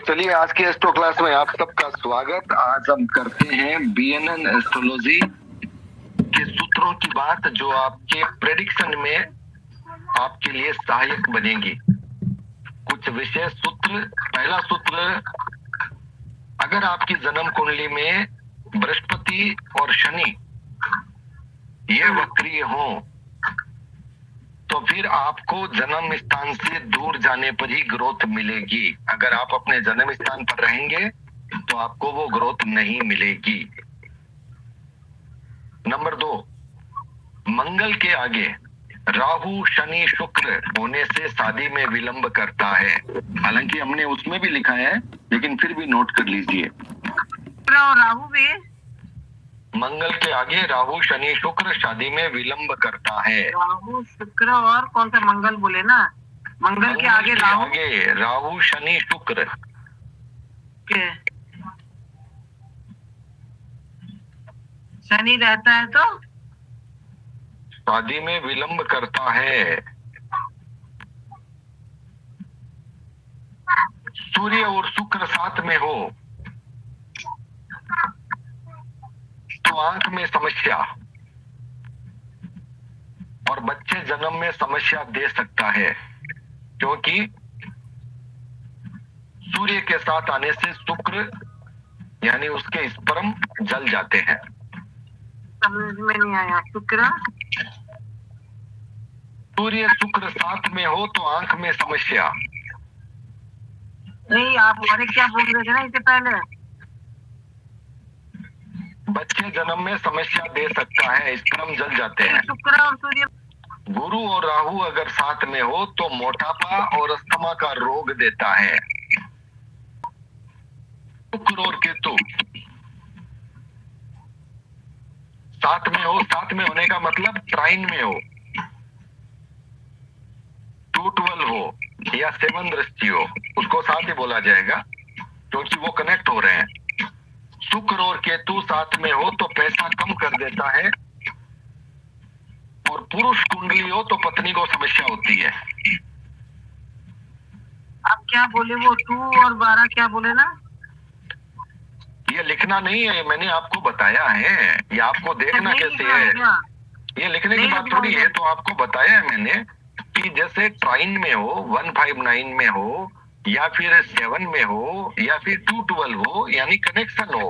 चलिए आज की एस्ट्रो क्लास में आप सबका स्वागत। आज हम करते हैं बीएनएन एस्ट्रोलॉजी के सूत्रों की बात, जो आपके प्रेडिक्शन में आपके लिए सहायक बनेंगी। कुछ विशेष सूत्र। पहला सूत्र, अगर आपकी जन्म कुंडली में बृहस्पति और शनि ये वक्रीय हो तो फिर आपको जन्म स्थान से दूर जाने पर ही ग्रोथ मिलेगी। अगर आप अपने जन्म स्थान पर रहेंगे तो आपको वो ग्रोथ नहीं मिलेगी। नंबर 2, मंगल के आगे राहु शनि शुक्र होने से शादी में विलंब करता है। हालांकि हमने उसमें भी लिखा है, लेकिन फिर भी नोट कर लीजिए। राहु भी, मंगल के आगे राहु शनि शुक्र शादी में विलंब करता है। राहु शुक्र और कौन सा मंगल बोले ना? मंगल के आगे राहु शनि शुक्र के शनि रहता है तो शादी में विलंब करता है। सूर्य और शुक्र साथ में हो तो आंख में समस्या और बच्चे जन्म में समस्या दे सकता है, क्योंकि सूर्य के साथ आने से शुक्र यानी उसके स्पर्म जल जाते हैं। समझ में नहीं आया। सूर्य शुक्र साथ में हो तो आंख में समस्या। नहीं, आप और क्या बोल रहे थे ना इससे पहले? बच्चे जन्म में समस्या दे सकता है, स्पर्म जल जाते हैं। शुक्र और सूर्य, गुरु और राहु अगर साथ में हो तो मोटापा और अस्थमा का रोग देता है। शुक्र और केतु साथ में हो, साथ में होने का मतलब ट्राइन में हो, 212 हो या 7 दृष्टि हो, उसको साथ ही बोला जाएगा, क्योंकि वो कनेक्ट हो रहे हैं। शुक्र और केतु साथ में हो तो पैसा कम कर देता है, और पुरुष कुंडली हो तो पत्नी को समस्या होती है। आप क्या बोले? वो 2 और 12 क्या बोले ना? ये लिखना नहीं है, मैंने आपको बताया है। ये आपको देखना कैसे है, ये लिखने की बात थोड़ी है। तो आपको बताया है मैंने कि जैसे ट्राइन में हो, 159 में हो, या फिर 7 में हो, या फिर 212 हो, यानी कनेक्शन हो।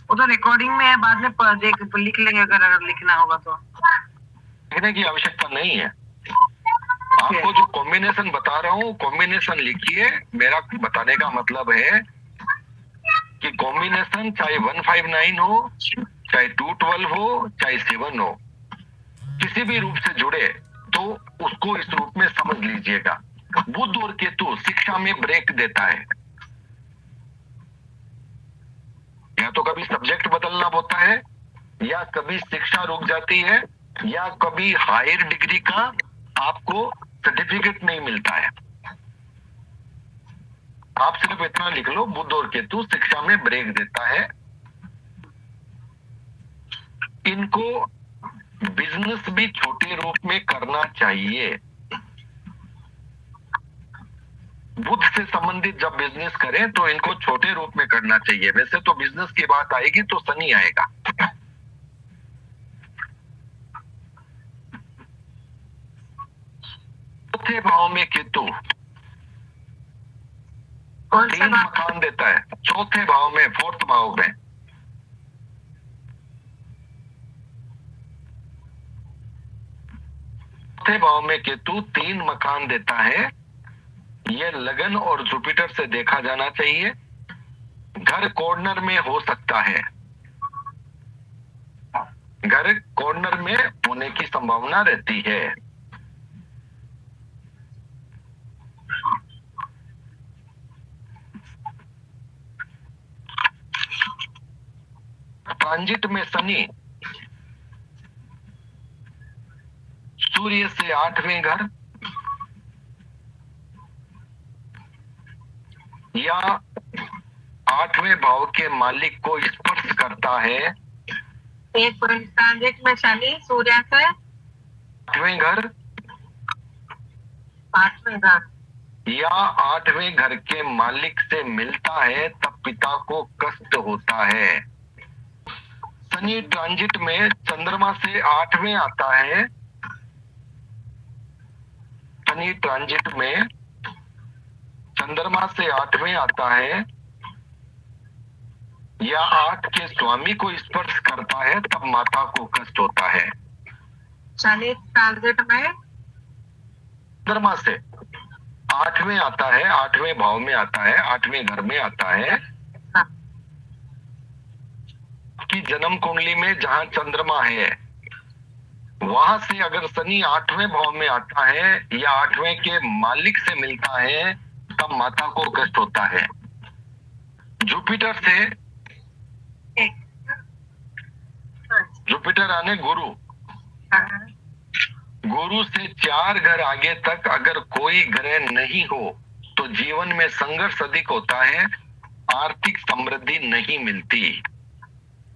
वो तो रिकॉर्डिंग में है, बाद में लिख लेंगे अगर लिखना होगा तो। लिखने की आवश्यकता नहीं है। आपको जो कॉम्बिनेशन बता रहा हूँ, कॉम्बिनेशन लिखिए। मेरा बताने का मतलब है कि कॉम्बिनेशन चाहे 159 हो, चाहे 212 हो, चाहे 7 हो, किसी भी रूप से जुड़े तो उसको इस रूप में समझ लीजिएगा। बुध और केतु शिक्षा में ब्रेक देता है। या तो कभी सब्जेक्ट बदलना होता है, या कभी शिक्षा रुक जाती है, या कभी हायर डिग्री का आपको सर्टिफिकेट नहीं मिलता है। आप सिर्फ इतना लिख लो, बुध और केतु शिक्षा में ब्रेक देता है। इनको बिजनेस भी छोटे रूप में करना चाहिए। बुध से संबंधित जब बिजनेस करें तो इनको छोटे रूप में करना चाहिए। वैसे तो बिजनेस की बात आएगी तो शनि आएगा। चौथे भाव में केतु 3 मकान देता है। चौथे भाव में, 4th भाव में चौथे भाव में केतु 3 मकान देता है। ये लगन और जुपिटर से देखा जाना चाहिए। घर कॉर्नर में हो सकता है, घर कॉर्नर में होने की संभावना रहती है। ट्रांजिट में शनि सूर्य से 8वें घर या 8वें भाव के मालिक को स्पर्श करता है। एक ट्रांजिट में शनि सूर्य से 8वें घर, 8वें घर या आठवें घर के मालिक से मिलता है तब पिता को कष्ट होता है। शनि ट्रांजिट में चंद्रमा से आठवें आता है। शनि ट्रांजिट में चंद्रमा से आठवें आता है या आठ के स्वामी को स्पर्श करता है तब माता को कष्ट होता है। शनि ट्रांजिट में चंद्रमा से आठवें आता है, आठवें भाव में आता है, आठवें घर में आता है। हाँ। कि जन्म कुंडली में जहां चंद्रमा है वहां से अगर शनि आठवें भाव में आता है या आठवें के मालिक से मिलता है तब माता को कष्ट होता है। जुपिटर से जुपिटर आने गुरु, गुरु से 4 घर आगे तक अगर कोई ग्रह नहीं हो तो जीवन में संघर्ष अधिक होता है, आर्थिक समृद्धि नहीं मिलती।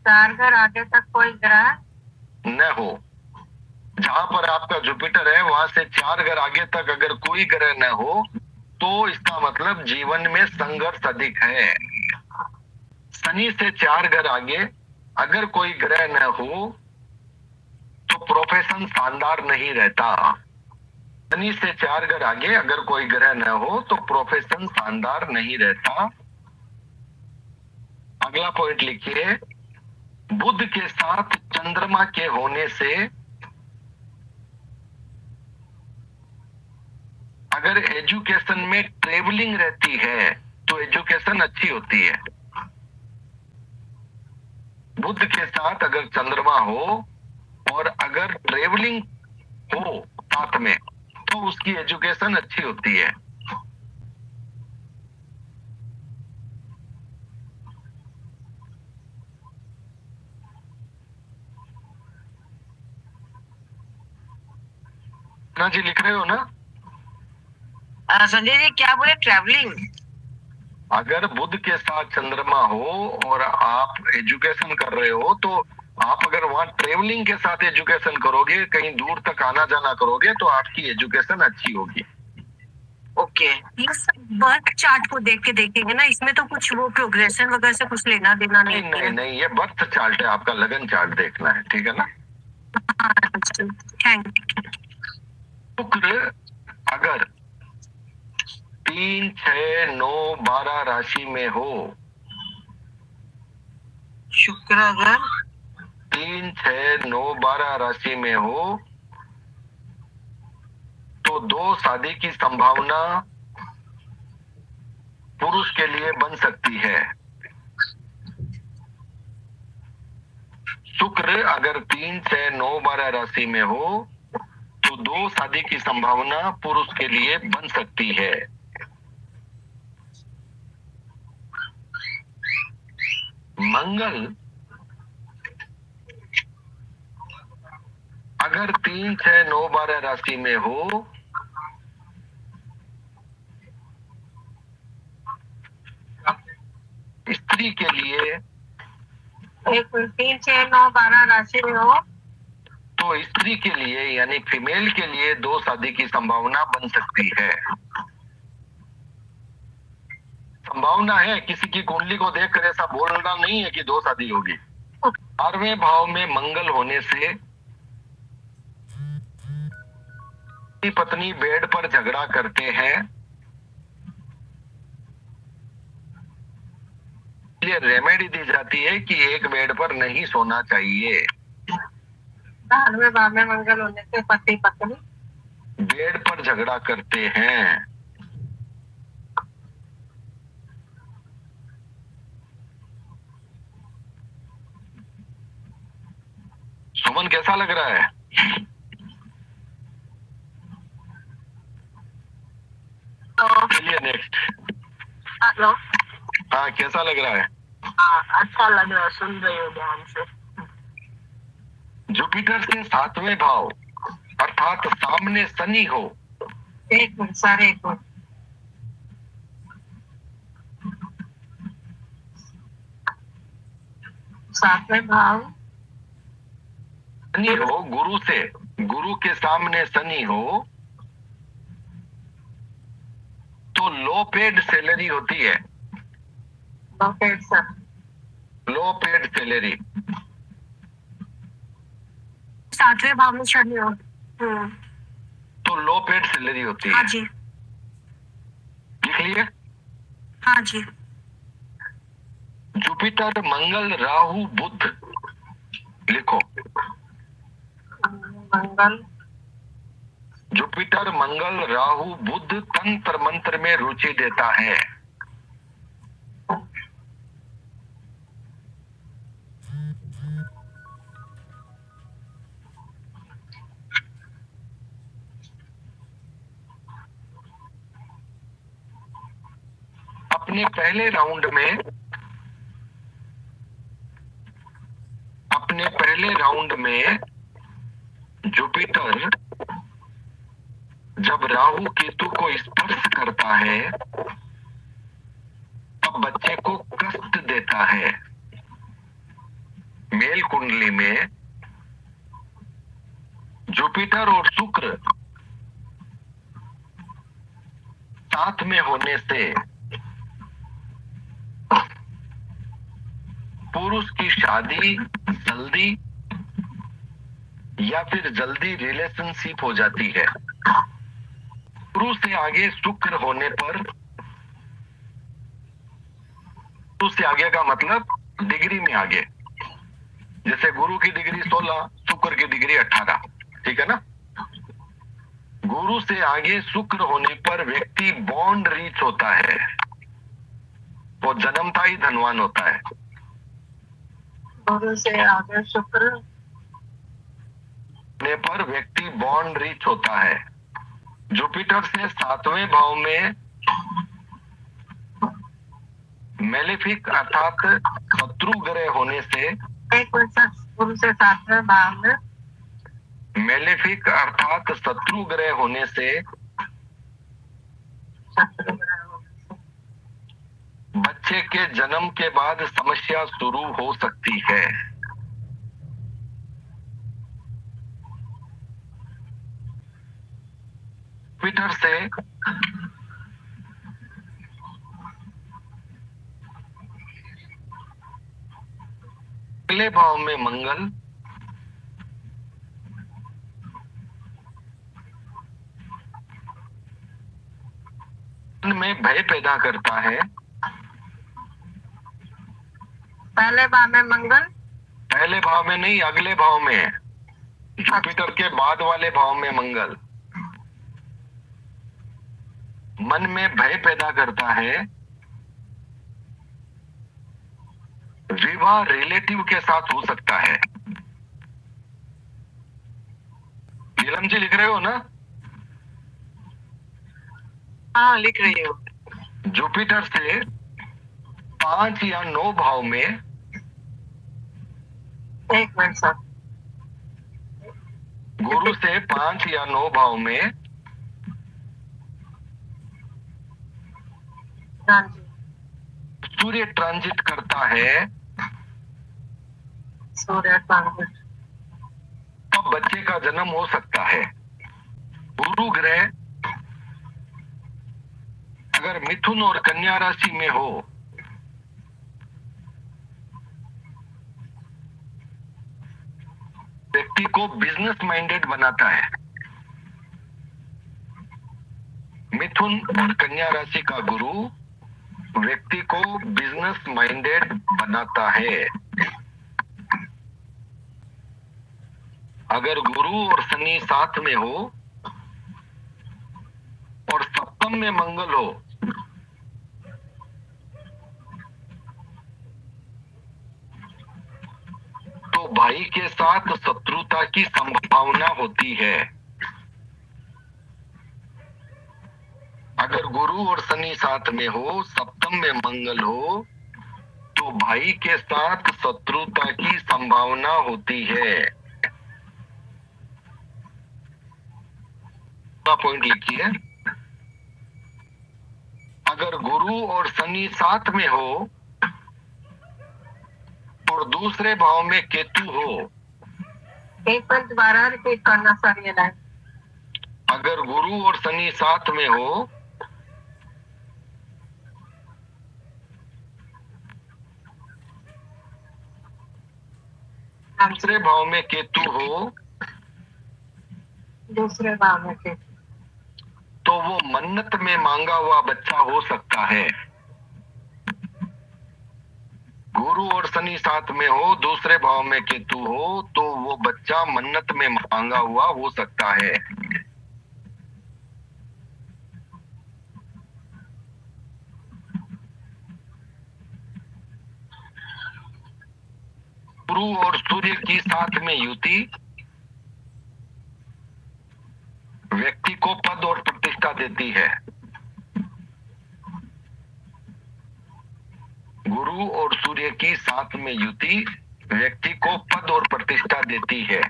4 घर आगे तक कोई ग्रह न हो, जहां पर आपका जुपिटर है वहां से 4 घर आगे तक अगर कोई ग्रह न हो तो इसका मतलब जीवन में संघर्ष अधिक है। शनि से 4 घर आगे अगर कोई ग्रह न हो तो प्रोफेशन शानदार नहीं रहता। शनि से 4 घर आगे अगर कोई ग्रह न हो तो प्रोफेशन शानदार नहीं रहता। अगला पॉइंट लिखिए, बुध के साथ चंद्रमा के होने से अगर एजुकेशन में ट्रेवलिंग रहती है तो एजुकेशन अच्छी होती है। बुध के साथ अगर चंद्रमा हो और अगर ट्रेवलिंग हो साथ में तो उसकी एजुकेशन अच्छी होती है। ना जी लिख रहे हो ना? संजय जी क्या बोले? ट्रैवलिंग? अगर बुध के साथ चंद्रमा हो और आप एजुकेशन कर रहे हो तो आप अगर वहां ट्रेवलिंग के साथ एजुकेशन करोगे, कहीं दूर तक आना जाना करोगे तो आपकी एजुकेशन अच्छी होगी। ओके। इस बर्थ चार्ट को देख के देखेंगे ना, इसमें तो कुछ वो प्रोग्रेशन वगैरह से कुछ लेना देना नहीं नहीं नहीं है। नहीं, ये बर्थ चार्ट है, आपका लगन चार्ट देखना है, ठीक है ना? Thank you. शुक्र अगर 3, 6, 9, 12 राशि में हो, शुक्र अगर 3, 6, 9, 12 राशि में हो तो 2 शादी की संभावना पुरुष के लिए बन सकती है। शुक्र अगर 3, 6, 9, 12 राशि में हो तो 2 शादी की संभावना पुरुष के लिए बन सकती है। मंगल अगर 3, 6, 9, 12 राशि में हो स्त्री के लिए, 1, 3, 6, 9, 12 राशि में हो तो स्त्री के लिए यानी फीमेल के लिए 2 शादी की संभावना बन सकती है। संभावना है, किसी की कुंडली को देखकर ऐसा बोलना नहीं है कि 2 शादी होगी। 12वें भाव में मंगल होने से पत्नी बेड पर झगड़ा करते हैं, ये रेमेडी दी जाती है कि एक बेड पर नहीं सोना चाहिए। 12वें भाव में मंगल होने से पति पत्नी बेड पर झगड़ा करते हैं। सुमन कैसा लग रहा है? चलिए नेक्स्ट। हेलो। हाँ कैसा लग रहा है? अच्छा लग रहा है, सुन रही हूँ ध्यान से। जुपिटर से 7वें भाव अर्थात सामने शनि हो, 1 मिनट सर, 1 मिनट। सातवें भाव शनि हो गुरु से, गुरु के सामने शनि हो जो लो पेड सैलरी होती है, ओके सर। लो पेड सैलरी, 7वें भाव में शनि हो। तो लो पेड सैलरी होती हाँ है। जी। लिख लिए? हाँ जी। जुपिटर, मंगल, राहु, बुध, लिखो। मंगल, जुपिटर, मंगल, राहु, बुध तंत्र मंत्र में रुचि देता है। अपने पहले राउंड में जुपिटर जब राहु केतु को स्पर्श करता है तब बच्चे को कष्ट देता है। मेल कुंडली में जुपिटर और शुक्र साथ में होने से पुरुष की शादी जल्दी या फिर जल्दी रिलेशनशिप हो जाती है। पुरुष से आगे शुक्र होने पर, पुरुष से आगे का मतलब डिग्री में आगे, जैसे गुरु की डिग्री 16, शुक्र की डिग्री 18, ठीक है ना। गुरु से आगे शुक्र होने पर व्यक्ति बॉन्ड रीच होता है, वो जन्मता ही धनवान होता है। गुरु से आगे शुक्र होने पर व्यक्ति बॉन्ड रीच होता है। जुपिटर से 7वें भाव में मेलेफिक अर्थात शत्रु ग्रह होने से, एक गुरु से 7वें भाव में मेलेफिक अर्थात शत्रु ग्रह होने से बच्चे के जन्म के बाद समस्या शुरू हो सकती है। जुपिटर से अगले भाव में मंगल मन में भय पैदा करता है। पहले भाव में मंगल, पहले भाव में नहीं, अगले भाव में, जुपिटर के बाद वाले भाव में मंगल मन में भय पैदा करता है। विवाह रिलेटिव के साथ हो सकता है। नीलम जी लिख रहे हो ना? हाँ लिख रही हूँ। जुपिटर से 5 या 9 भाव में, एक मिनट सर, गुरु से 5 या 9 भाव में हाँ जी, सूर्य ट्रांजिट करता है, सूर्य ट्रांजिट, तब बच्चे का जन्म हो सकता है। गुरु ग्रह अगर मिथुन और कन्या राशि में हो व्यक्ति को बिजनेस माइंडेड बनाता है। मिथुन और कन्या राशि का गुरु व्यक्ति को बिजनेस माइंडेड बनाता है। अगर गुरु और शनि साथ में हो और सप्तम में मंगल हो तो भाई के साथ शत्रुता की संभावना होती है। अगर गुरु और शनि साथ में हो, सप्तम में मंगल हो तो भाई के साथ शत्रुता की संभावना होती है। पॉइंट लिखिए, अगर गुरु और शनि साथ में हो और दूसरे भाव में केतु हो, एक मिनट दोबारा रिपीट करना सर ये लाइन। अगर गुरु और शनि साथ में हो दूसरे भाव में केतु हो दूसरे भाव में केतु, तो वो मन्नत में मांगा हुआ बच्चा हो सकता है। गुरु और शनि साथ में हो, दूसरे भाव में केतु हो, तो वो बच्चा मन्नत में मांगा हुआ हो सकता है। गुरु और सूर्य की साथ में युति व्यक्ति को पद और प्रतिष्ठा देती है। गुरु और सूर्य की साथ में युति व्यक्ति को पद और प्रतिष्ठा देती है।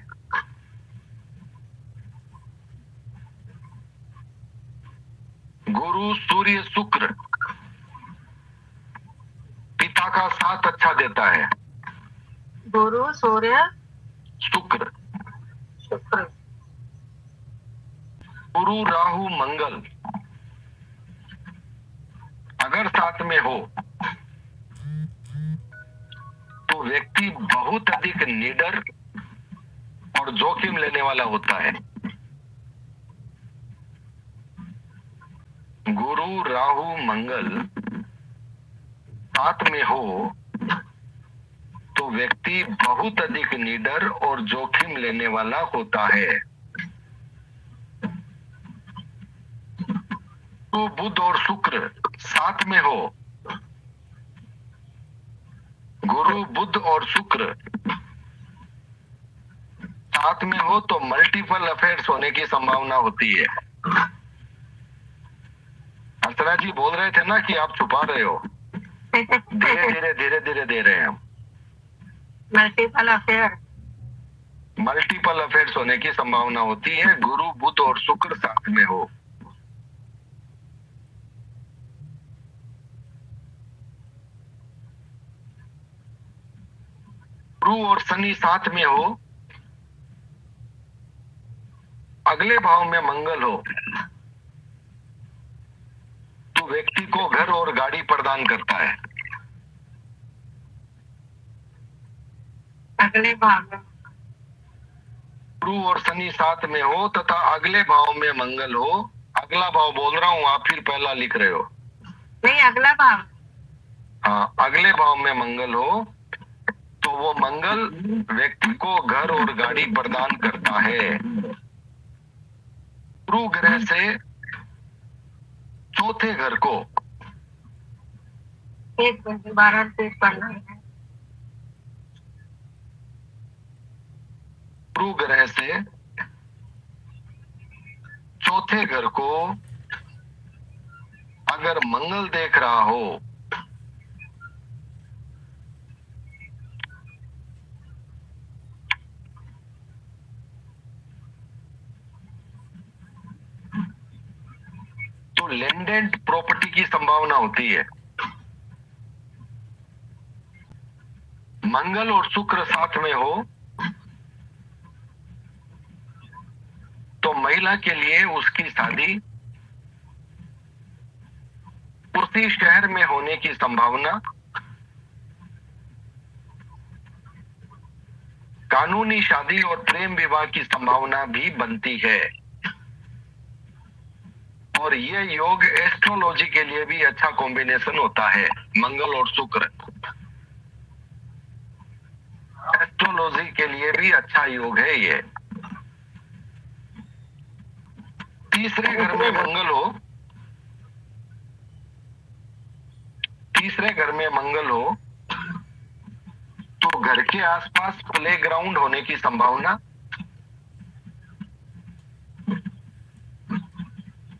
गुरु सूर्य शुक्र पिता का साथ अच्छा देता है। गुरु सूर्य शुक्र, शुक्र, गुरु राहु मंगल अगर साथ में हो तो व्यक्ति बहुत अधिक निडर और जोखिम लेने वाला होता है। गुरु राहु मंगल साथ में हो तो व्यक्ति बहुत अधिक निडर और जोखिम लेने वाला होता है। तो बुध और शुक्र साथ में हो, गुरु बुध और शुक्र साथ में हो तो मल्टीपल अफेयर्स होने की संभावना होती है। अर्चना जी बोल रहे थे ना कि आप छुपा रहे हो, धीरे धीरे दे रहे हैं हम। मल्टीपल अफेयर, मल्टीपल अफेयर्स होने की संभावना होती है गुरु बुध और शुक्र साथ में हो। गुरु और शनि साथ में हो, अगले भाव में मंगल हो तो व्यक्ति को घर और गाड़ी प्रदान करता है। अगले भाव में गुरु और शनि साथ में हो तथा अगले भाव में मंगल हो। अगला भाव बोल रहा हूं, आप फिर पहला लिख रहे हो। नहीं, अगला भाव। हाँ, अगले भाव में मंगल हो तो वो मंगल व्यक्ति को घर और गाड़ी प्रदान करता है। गुरु ग्रह से चौथे घर को, एक मिनट, 12 से पढ़ना है। गुरु ग्रह से चौथे घर को अगर मंगल देख रहा हो तो लैंडेड प्रॉपर्टी की संभावना होती है। मंगल और शुक्र साथ में हो तो महिला के लिए उसकी शादी उसी शहर में होने की संभावना, कानूनी शादी और प्रेम विवाह की संभावना भी बनती है। और ये योग एस्ट्रोलॉजी के लिए भी अच्छा कॉम्बिनेशन होता है, मंगल और शुक्र। एस्ट्रोलॉजी के लिए भी अच्छा योग है ये। तीसरे घर में मंगल हो, तीसरे घर में मंगल हो तो घर के आसपास प्लेग्राउंड होने की संभावना,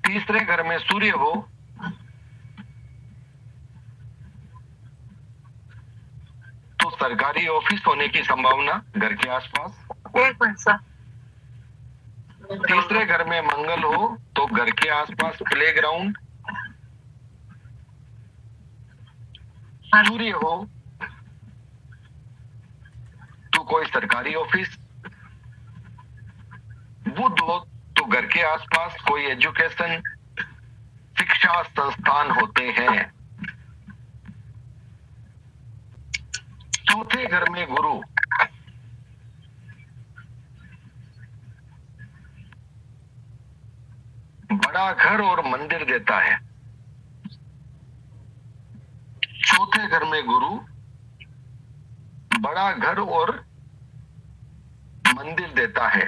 तीसरे घर में सूर्य हो तो सरकारी ऑफिस होने की संभावना घर के आसपास। एक मिनट सर। तीसरे घर में मंगल हो तो घर के आसपास प्लेग्राउंड, सूर्य हो तो कोई सरकारी ऑफिस, बुध हो तो घर के आसपास कोई एजुकेशन शिक्षा संस्थान होते हैं। चौथे घर में गुरु बड़ा घर और मंदिर देता है। चौथे घर में गुरु बड़ा घर और मंदिर देता है।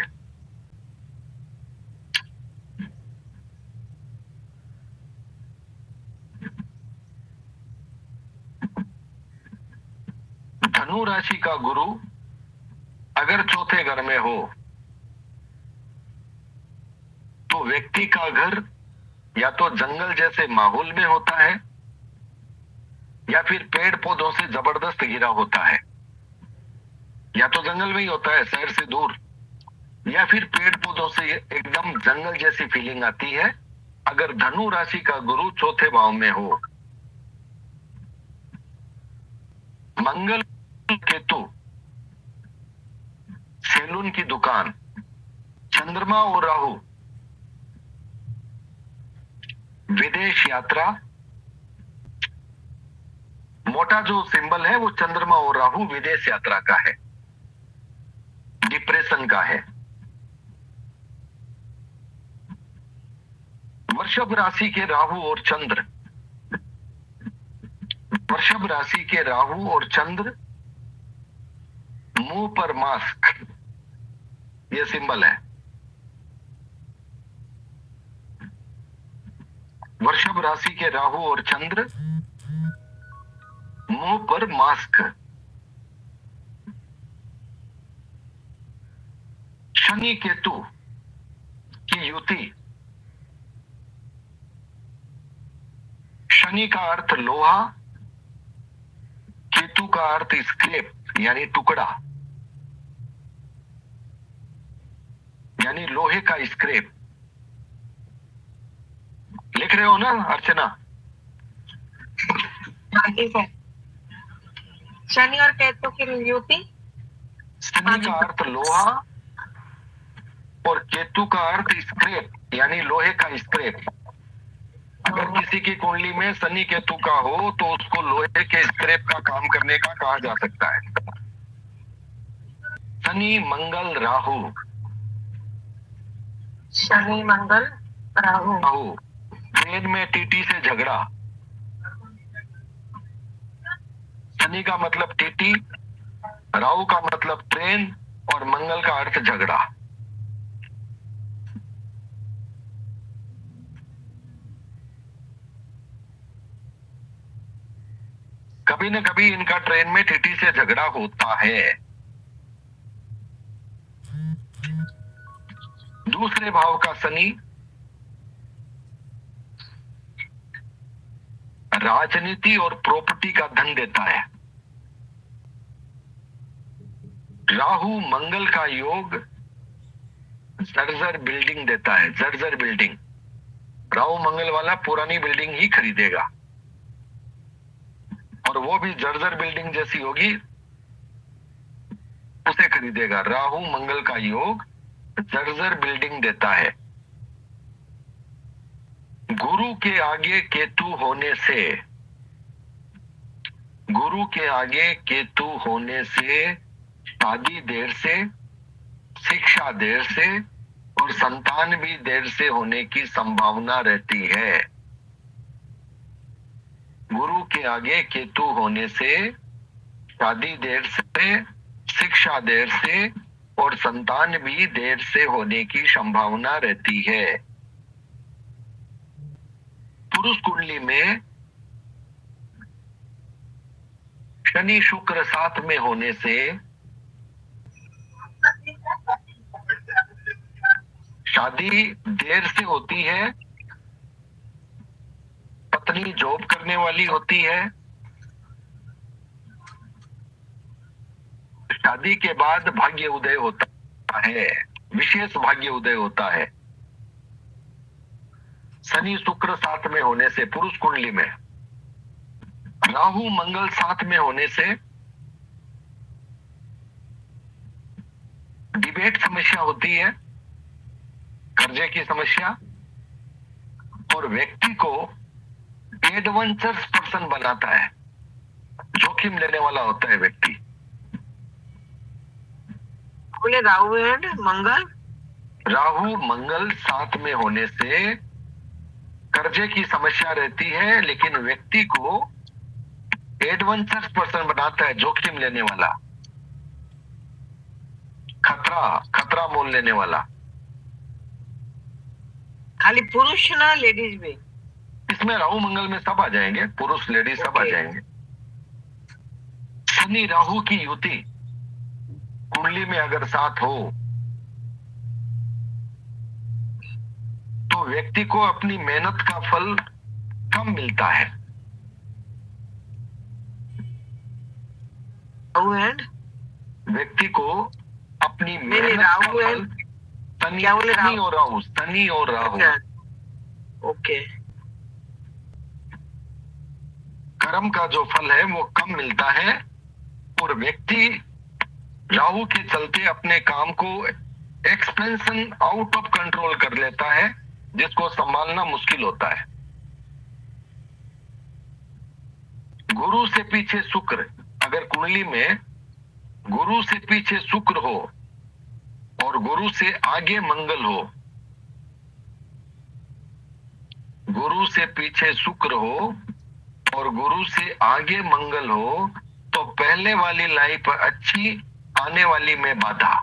धनु राशि का गुरु अगर चौथे घर में हो तो व्यक्ति का घर या तो जंगल जैसे माहौल में होता है या फिर पेड़ पौधों से जबरदस्त घिरा होता है। या तो जंगल में ही होता है शहर से दूर, या फिर पेड़ पौधों से एकदम जंगल जैसी फीलिंग आती है अगर धनु राशि का गुरु चौथे भाव में हो। मंगल केतु सैलून की दुकान, चंद्रमा और राहु विदेश यात्रा। मोटा जो सिंबल है वो चंद्रमा और राहु विदेश यात्रा का है, डिप्रेशन का है। वृषभ राशि के राहु और चंद्र, वृषभ राशि के राहु और चंद्र मुंह पर मास्क, ये सिंबल है। वृषभ राशि के राहु और चंद्र मुंह पर मास्क। शनि केतु की युति, शनि का अर्थ लोहा, केतु का अर्थ स्क्रैप यानी टुकड़ा, यानी लोहे का स्क्रैप। लिख रहे हो ना अर्चना? ठीक है। शनि और केतु की युति, शनि का अर्थ लोहा और केतु का अर्थ स्क्रैप यानी लोहे का स्क्रैप। अगर किसी की कुंडली में शनि केतु का हो तो उसको लोहे के स्क्रैप का काम करने का कहा जा सकता है। शनि मंगल राहु, शनि मंगल राहु, राहु ट्रेन में टीटी से झगड़ा। शनि का मतलब टीटी, राहु का मतलब ट्रेन और मंगल का अर्थ झगड़ा। कभी न कभी इनका ट्रेन में टीटी से झगड़ा होता है। दूसरे भाव का शनि राजनीति और प्रॉपर्टी का धन देता है। राहु मंगल का योग जर्जर बिल्डिंग देता है, जर्जर बिल्डिंग। राहु मंगल वाला पुरानी बिल्डिंग ही खरीदेगा और वो भी जर्जर बिल्डिंग जैसी होगी उसे खरीदेगा। राहु मंगल का योग जर्जर बिल्डिंग देता है। गुरु के आगे केतु होने से, गुरु के आगे केतु होने से शादी देर से, शिक्षा देर से और संतान भी देर से होने की संभावना रहती है। गुरु के आगे केतु होने से शादी देर से, शिक्षा देर से और संतान भी देर से होने की संभावना रहती है। पुरुष कुंडली में शनि शुक्र साथ में होने से शादी देर से होती है, पत्नी जॉब करने वाली होती है, शादी के बाद भाग्य उदय होता है, विशेष भाग्य उदय होता है। शनि शुक्र साथ में होने से पुरुष कुंडली में, राहु मंगल साथ में होने से डिबेट समस्या होती है, कर्जे की समस्या, और व्यक्ति को एडवेंचरस पर्सन बनाता है, जोखिम लेने वाला होता है व्यक्ति। बोले राहु एंड मंगल, राहु मंगल साथ में होने से कर्जे की समस्या रहती है, लेकिन व्यक्ति को एडवेंचरस पर्सन बनाता है, जोखिम लेने वाला, खतरा मोल लेने वाला। खाली पुरुष ना लेडीज भी? इसमें राहु मंगल में सब आ जाएंगे, पुरुष लेडीज सब आ जाएंगे। शनि राहु की युति कुंडली में अगर साथ हो तो व्यक्ति को अपनी मेहनत का फल कम मिलता है। व्यक्ति को अपनी मेहनत का फल, शनि और राहु ओके, कर्म का जो फल है वो कम मिलता है, और व्यक्ति राहु के चलते अपने काम को एक्सपेंशन आउट ऑफ कंट्रोल कर लेता है, जिसको संभालना मुश्किल होता है। गुरु से पीछे शुक्र, अगर कुंडली में गुरु से पीछे शुक्र हो और गुरु से आगे मंगल हो, गुरु से पीछे शुक्र हो और गुरु से आगे मंगल हो, तो पहले वाली लाइफ अच्छी, आने वाली में बाधा।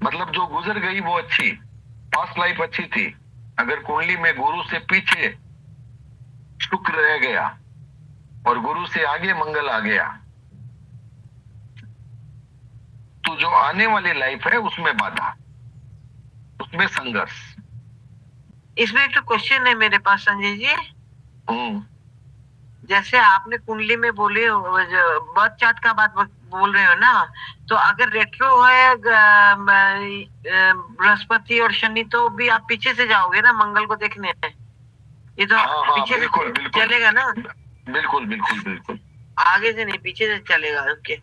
मतलब जो गुजर गई वो अच्छी, पास्ट लाइफ अच्छी थी। अगर कुंडली में गुरु से पीछे शुक्र रह गया और गुरु से आगे मंगल आ गया, तो जो आने वाली लाइफ है उसमें बाधा, उसमें संघर्ष। इसमें एक तो क्वेश्चन है मेरे पास संजय जी। जैसे आपने कुंडली में बोले, बर्थ चार्ट का बात बोल रहे हो ना, तो अगर रेट्रो है बृहस्पति और शनि, तो भी आप पीछे से जाओगे ना मंगल को देखने? ये तो पीछे बिल्कुल, से चलेगा ना? बिल्कुल बिल्कुल बिल्कुल, आगे से नहीं, पीछे से चलेगा। ओके।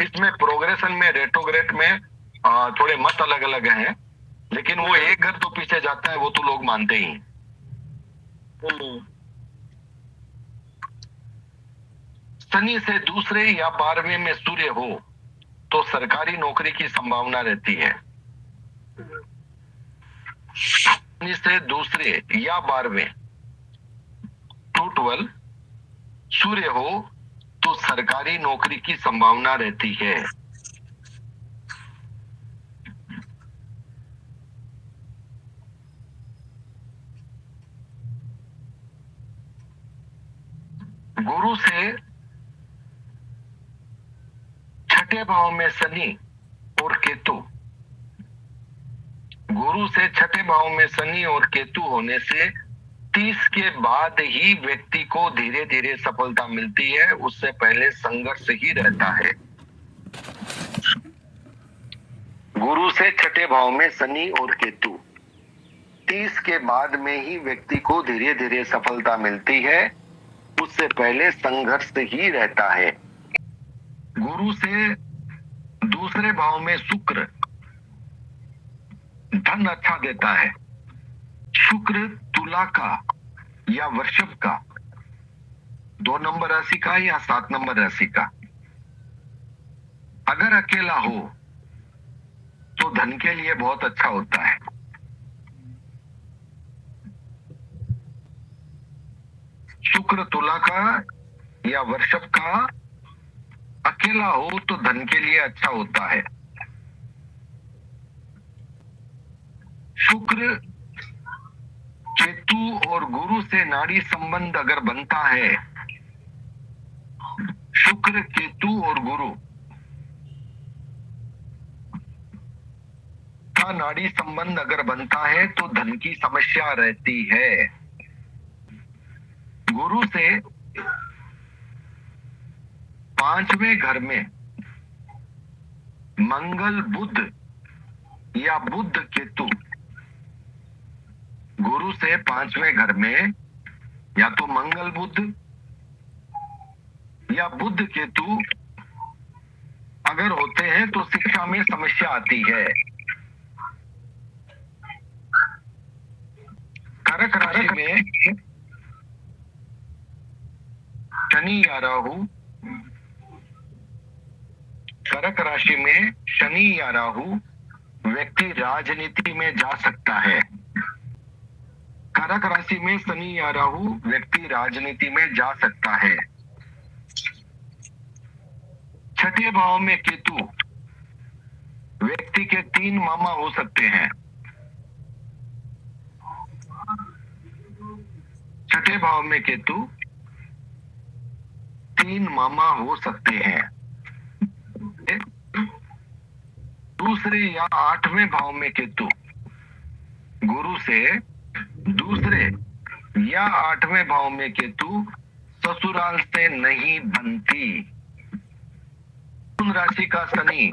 इसमें प्रोग्रेशन में, रेट्रोग्रेड में थोड़े मत अलग अलग हैं, लेकिन वो एक घर तो पीछे जाता है, वो तो लोग मानते ही। शनि से दूसरे या 12वें में सूर्य हो तो सरकारी नौकरी की संभावना रहती है। शनि से दूसरे या 12वें 212 सूर्य हो तो सरकारी नौकरी की संभावना रहती है। गुरु से छठे भाव में शनि और केतु, गुरु से छठे भाव में शनि और केतु होने से 30 के बाद ही व्यक्ति को धीरे धीरे सफलता मिलती है, उससे पहले संघर्ष ही रहता है। गुरु से छठे भाव में शनि और केतु, 30 के बाद में ही व्यक्ति को धीरे धीरे सफलता मिलती है, उससे पहले संघर्ष ही रहता है। गुरु से दूसरे भाव में शुक्र धन अच्छा देता है। शुक्र तुला का या वृषभ का, 2 नंबर राशि का या 7 नंबर राशि का, अगर अकेला हो तो धन के लिए बहुत अच्छा होता है। शुक्र तुला का या वृषभ का अकेला हो तो धन के लिए अच्छा होता है। शुक्र केतु और गुरु से नाड़ी संबंध अगर बनता है, शुक्र केतु और गुरु का नाड़ी संबंध अगर बनता है तो धन की समस्या रहती है। गुरु से 5वें घर में मंगल बुध या बुध केतु, गुरु से 5वें घर में या तो मंगल बुध या बुध केतु अगर होते हैं तो शिक्षा में समस्या आती है। कर्क राशि में शनि या राहु, कर्क राशि में शनि या राहु व्यक्ति राजनीति में जा सकता है। कर्क राशि में शनि या राहु, व्यक्ति राजनीति में जा सकता है। छठे भाव में केतु, व्यक्ति के 3 मामा हो सकते हैं। छठे भाव में केतु 3 मामा हो सकते हैं। दूसरे या 8वें भाव में केतु गुरु से, दूसरे या 8वें भाव में केतु ससुराल से नहीं बनती। मिथुन राशि का शनि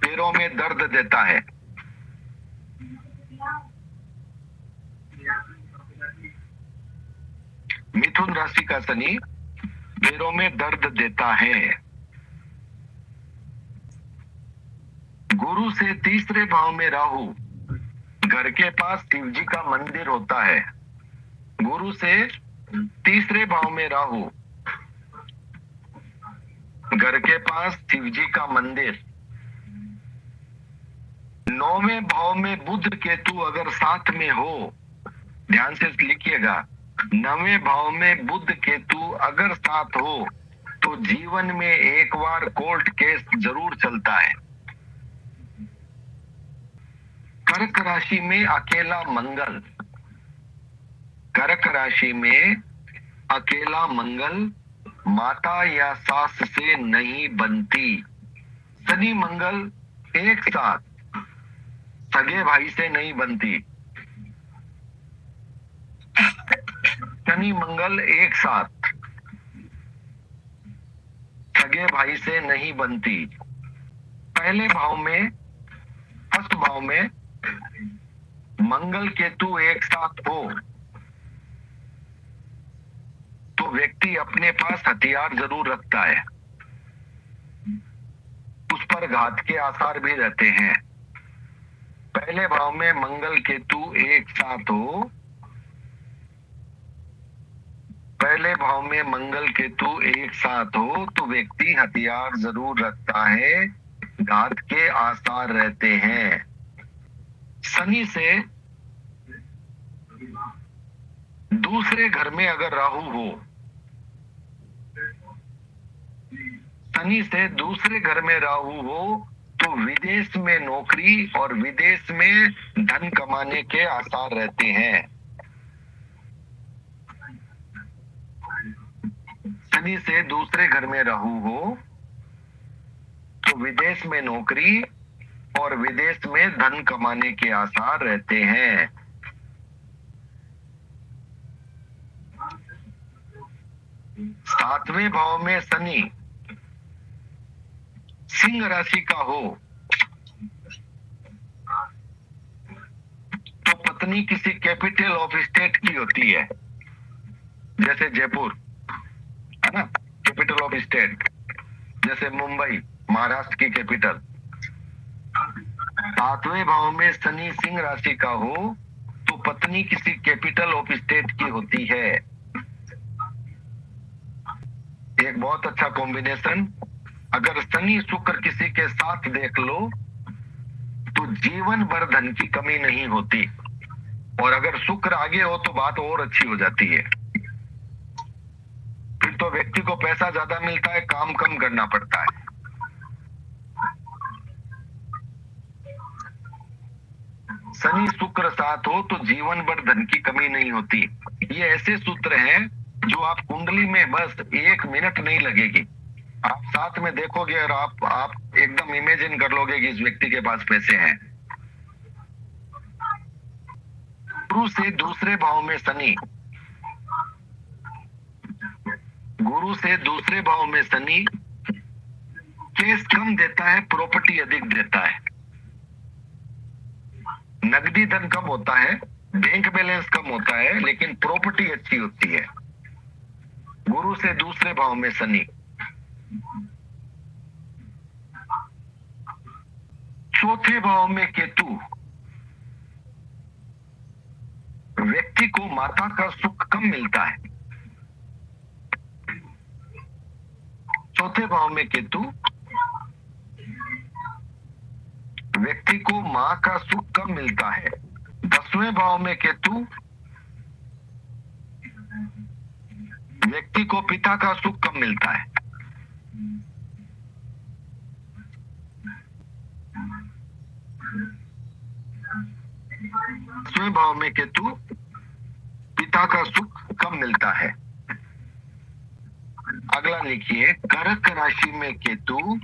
पैरों में दर्द देता है। मिथुन राशि का शनि पैरों में दर्द देता है। गुरु से तीसरे भाव में राहु, घर के पास शिव जी का मंदिर होता है। गुरु से तीसरे भाव में राहु, घर के पास शिव जी का मंदिर। 9वें भाव में बुध केतु अगर साथ में हो, ध्यान से लिखिएगा, 9वें भाव में बुध केतु अगर साथ हो तो जीवन में एक बार कोर्ट केस जरूर चलता है। कर्क राशि में अकेला मंगल, कर्क राशि में अकेला मंगल माता या सास से नहीं बनती। शनि मंगल एक साथ सगे भाई से नहीं बनती। शनि मंगल एक साथ सगे भाई से नहीं बनती। पहले भाव में, फर्स्ट भाव में मंगल केतु एक साथ हो तो व्यक्ति अपने पास हथियार जरूर रखता है, उस पर घात के आसार भी रहते हैं। पहले भाव में मंगल केतु एक साथ हो, पहले भाव में मंगल केतु एक साथ हो तो व्यक्ति हथियार जरूर रखता है, घात के आसार रहते हैं। शनि से दूसरे घर में अगर राहु हो, शनि से दूसरे घर में राहु हो तो विदेश में नौकरी और विदेश में धन कमाने के आसार रहते हैं। शनि से दूसरे घर में राहु हो तो विदेश में नौकरी और विदेश में धन कमाने के आसार रहते हैं। सातवें भाव में शनि सिंह राशि का हो तो पत्नी किसी कैपिटल ऑफ स्टेट की होती है, जैसे जयपुर है ना कैपिटल ऑफ स्टेट, जैसे मुंबई महाराष्ट्र की कैपिटल। सातवें भाव में शनि सिंह राशि का हो तो पत्नी किसी कैपिटल ऑफ स्टेट की होती है। एक बहुत अच्छा कॉम्बिनेशन। अगर शनि शुक्र किसी के साथ देख लो तो जीवन भर धन की कमी नहीं होती, और अगर शुक्र आगे हो तो बात और अच्छी हो जाती है। फिर तो व्यक्ति को पैसा ज्यादा मिलता है, काम कम करना पड़ता है। शनि शुक्र साथ हो तो जीवन भर धन की कमी नहीं होती। ये ऐसे सूत्र हैं जो आप कुंडली में बस 1 मिनट नहीं लगेगी, आप साथ में देखोगे और आप एकदम इमेजिन कर लोगे कि इस व्यक्ति के पास पैसे हैं। गुरु से दूसरे भाव में शनि, गुरु से दूसरे भाव में शनि केस कम देता है, प्रॉपर्टी अधिक देता है। नकदी धन कम होता है, बैंक बैलेंस कम होता है, लेकिन प्रॉपर्टी अच्छी होती है। गुरु से दूसरे भाव में शनि। चौथे भाव में केतु, व्यक्ति को माता का सुख कम मिलता है। चौथे भाव में केतु, व्यक्ति को माँ का सुख कब मिलता है? 10वें भाव में केतु व्यक्ति को पिता का सुख कब मिलता है? 10वें भाव में केतु पिता का सुख कब मिलता है? अगला लिखिए, कर्क राशि में केतु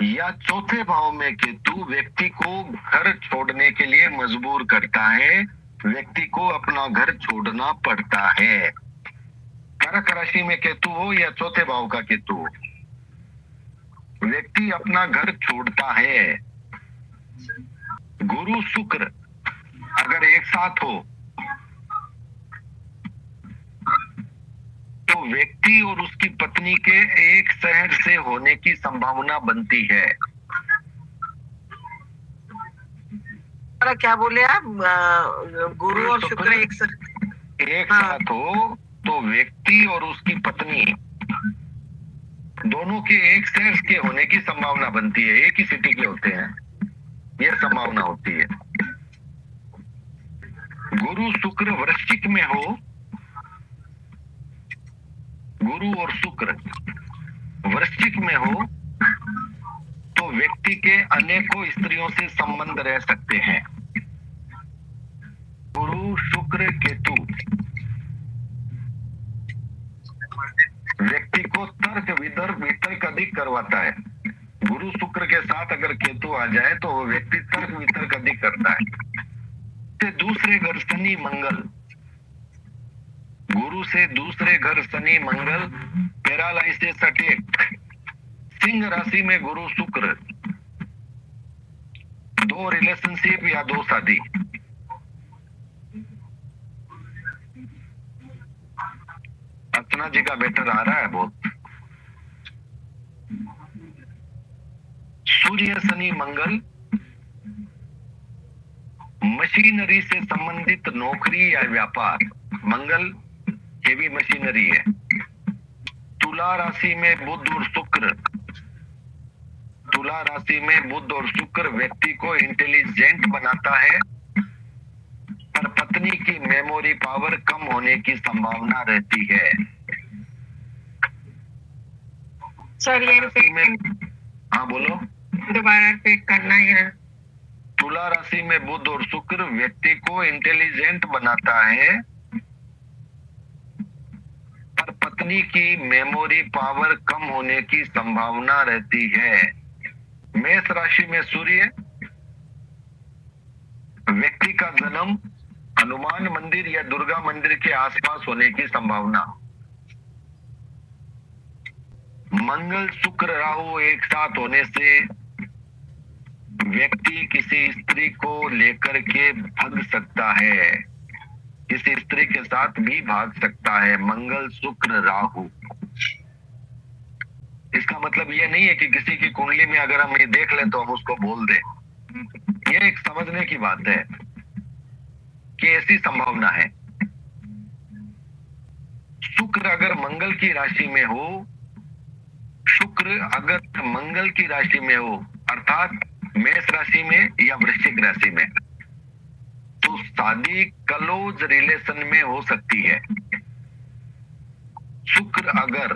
या चौथे भाव में केतु व्यक्ति को घर छोड़ने के लिए मजबूर करता है, व्यक्ति को अपना घर छोड़ना पड़ता है। कर्क राशि में केतु हो या चौथे भाव का केतु हो, व्यक्ति अपना घर छोड़ता है। गुरु शुक्र अगर एक साथ हो तो व्यक्ति और उसकी पत्नी के एक शहर से होने की संभावना बनती है। क्या बोले आप? गुरु और शुक्र एक साथ हो तो व्यक्ति और उसकी पत्नी दोनों के एक शहर के होने की संभावना बनती है, एक ही सिटी के होते हैं, यह संभावना होती है। गुरु शुक्र वृश्चिक में हो, गुरु और शुक्र वृश्चिक में हो तो व्यक्ति के अनेकों स्त्रियों से संबंध रह सकते हैं। गुरु शुक्र केतु व्यक्ति को तर्क वितर्क अधिक करवाता है। गुरु शुक्र के साथ अगर केतु आ जाए तो वो व्यक्ति तर्क वितर्क अधिक करता है। दूसरे घर शनि मंगल, गुरु से दूसरे घर शनि मंगल, पैरालाइसिस अटैक, सिंह राशि में गुरु शुक्र, 2 रिलेशनशिप या 2 शादी। अर्चना जी का बेटर आ रहा है बहुत। सूर्य शनि मंगल, मशीनरी से संबंधित नौकरी या व्यापार, मंगल हेवी मशीनरी है। तुला राशि में बुध और शुक्र, तुला राशि में बुध और शुक्र व्यक्ति को इंटेलिजेंट बनाता है, पर पत्नी की मेमोरी पावर कम होने की संभावना रहती है। सर ये हाँ बोलो, दोबारा रिपीट करना है। तुला राशि में बुध और शुक्र व्यक्ति को इंटेलिजेंट बनाता है, पर पत्नी की मेमोरी पावर कम होने की संभावना रहती है। मेष राशि में सूर्य व्यक्ति का जन्म हनुमान मंदिर या दुर्गा मंदिर के आसपास होने की संभावना। मंगल शुक्र राहु एक साथ होने से व्यक्ति किसी स्त्री को लेकर के भाग सकता है, किसी स्त्री के साथ भी भाग सकता है। मंगल शुक्र राहु, इसका मतलब यह नहीं है कि किसी की कुंडली में अगर हम ये देख लें तो हम उसको बोल दें। यह एक समझने की बात है कि ऐसी संभावना है। शुक्र अगर मंगल की राशि में हो, शुक्र अगर मंगल की राशि में हो अर्थात मेष राशि में या वृश्चिक राशि में, तो शादी क्लोज रिलेशन में हो सकती है। शुक्र अगर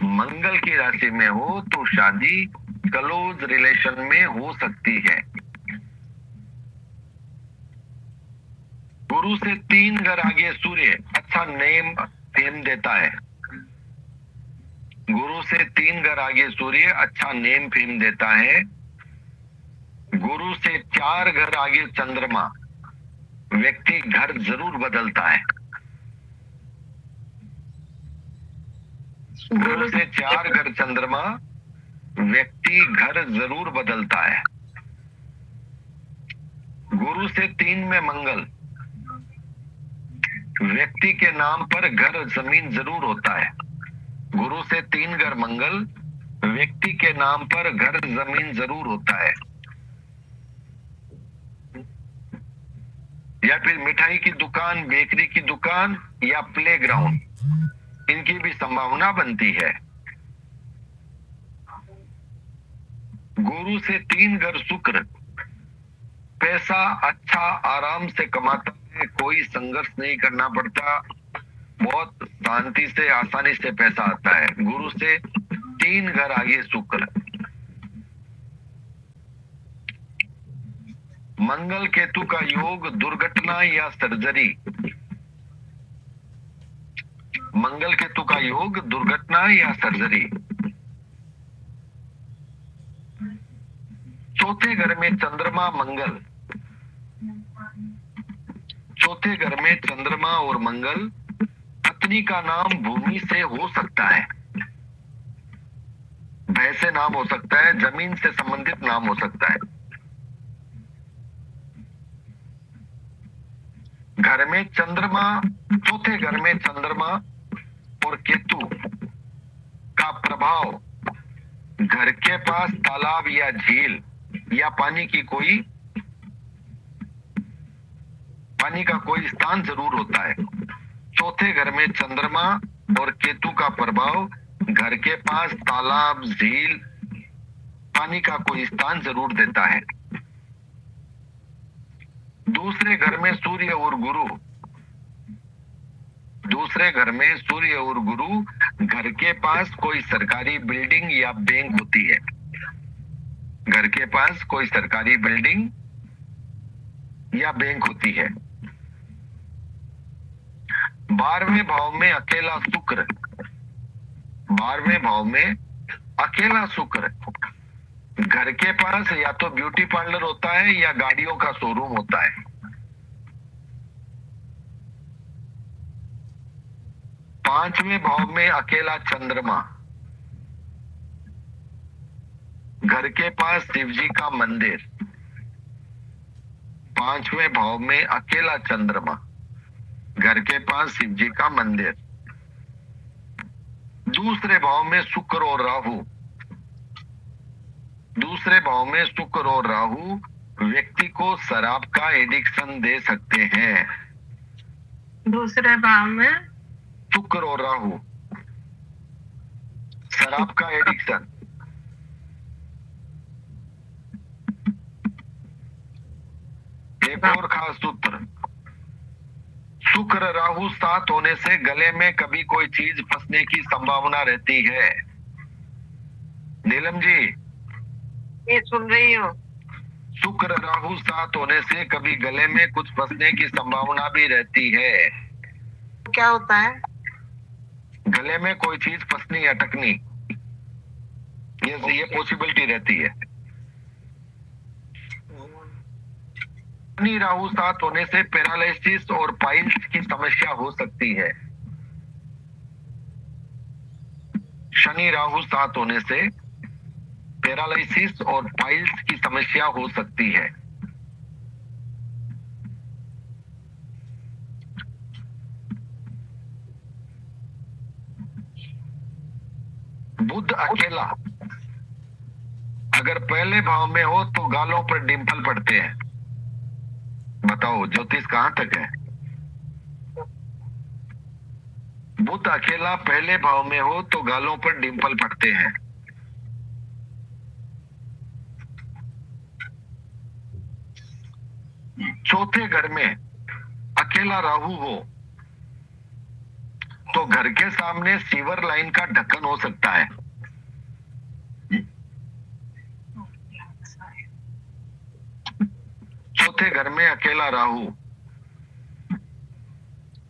मंगल की राशि में हो तो शादी क्लोज रिलेशन में हो सकती है। गुरु से 3 घर आगे सूर्य अच्छा नेम फेम देता है। गुरु से 3 घर आगे सूर्य अच्छा नेम फेम देता है। गुरु से 4 घर आगे चंद्रमा व्यक्ति घर जरूर बदलता है। गुरु से 4 घर चंद्रमा व्यक्ति घर जरूर बदलता है। गुरु से 3 में मंगल व्यक्ति के नाम पर घर जमीन जरूर होता है। गुरु से 3 घर मंगल व्यक्ति के नाम पर घर जमीन जरूर होता है। या फिर मिठाई की दुकान, बेकरी की दुकान या प्लेग्राउंड, इनकी भी संभावना बनती है। गुरु से 3 घर शुक्र, पैसा अच्छा आराम से कमाता है, कोई संघर्ष नहीं करना पड़ता, बहुत शांति से आसानी से पैसा आता है। गुरु से 3 घर आगे शुक्र। मंगल केतु का योग दुर्घटना या सर्जरी, मंगल केतु का योग दुर्घटना या सर्जरी। चौथे घर में चंद्रमा मंगल, चौथे घर में चंद्रमा और मंगल, पत्नी का नाम भूमि से हो सकता है, भय से नाम हो सकता है, जमीन से संबंधित नाम हो सकता है। घर में चंद्रमा, चौथे घर में चंद्रमा और केतु का प्रभाव घर के पास तालाब या झील या पानी का कोई स्थान जरूर होता है। चौथे घर में चंद्रमा और केतु का प्रभाव घर के पास तालाब, झील, पानी का कोई स्थान जरूर देता है। दूसरे घर में सूर्य और गुरु, दूसरे घर में सूर्य और गुरु, घर के पास कोई सरकारी बिल्डिंग या बैंक होती है, घर के पास कोई सरकारी बिल्डिंग या बैंक होती है। 12वें भाव में अकेला शुक्र, 12वें भाव में अकेला शुक्र, घर के पास या तो ब्यूटी पार्लर होता है या गाड़ियों का शोरूम होता है। 5वें भाव में अकेला चंद्रमा, घर के पास शिव जी का मंदिर। 5वें भाव में अकेला चंद्रमा, घर के पास शिव जी का मंदिर। दूसरे भाव में शुक्र और राहु, दूसरे भाव में शुक्र और राहु व्यक्ति को शराब का एडिक्शन दे सकते हैं। दूसरे भाव में शुक्र और राहु शराब का एडिक्शन। एक और खास सूत्र, शुक्र राहु साथ होने से गले में कभी कोई चीज फंसने की संभावना रहती है। नीलम जी, ये सुन रही हूँ। शुक्र राहु साथ होने से कभी गले में कुछ फंसने की संभावना भी रहती है। क्या होता है? गले में कोई चीज फंसनी, अटकनी, ये पॉसिबिलिटी रहती है। शनि राहु साथ होने से पैरालिसिस और पाइल्स की समस्या हो सकती है। शनि राहु साथ होने से पैरालिसिस और पाइल्स की समस्या हो सकती है। बुध अकेला अगर पहले भाव में हो तो गालों पर डिंपल पड़ते हैं। बताओ ज्योतिष कहां तक है? बुध अकेला पहले भाव में हो तो गालों पर डिंपल पड़ते हैं। चौथे घर में अकेला राहु हो तो घर के सामने सीवर लाइन का ढक्कन हो सकता है। चौथे घर में अकेला राहु,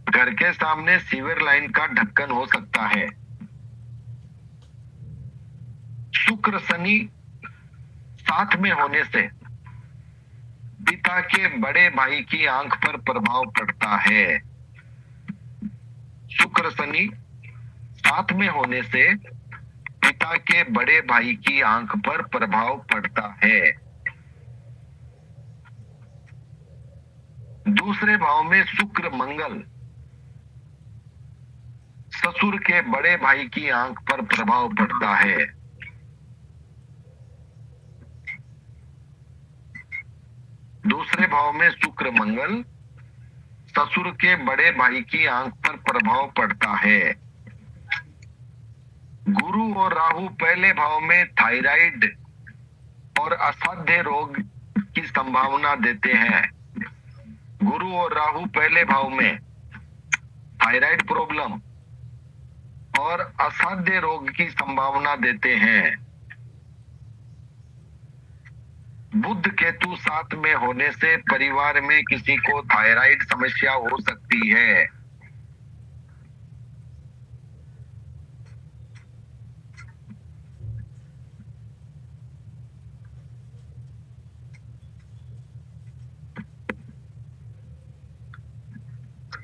घर के सामने सीवर लाइन का ढक्कन हो सकता है। शुक्र शनि साथ में होने से पिता के बड़े भाई की आंख पर प्रभाव पड़ता है। शुक्र शनि साथ में होने से पिता के बड़े भाई की आंख पर प्रभाव पड़ता है। दूसरे भाव में शुक्र मंगल ससुर के बड़े भाई की आंख पर प्रभाव पड़ता है। दूसरे भाव में शुक्र मंगल ससुर के बड़े भाई की आंख पर प्रभाव पड़ता है। गुरु और राहु पहले भाव में थायराइड और असाध्य रोग की संभावना देते हैं। गुरु और राहु पहले भाव में थायराइड प्रॉब्लम और असाध्य रोग की संभावना देते हैं। बुध केतु साथ में होने से परिवार में किसी को थायराइड समस्या हो सकती है।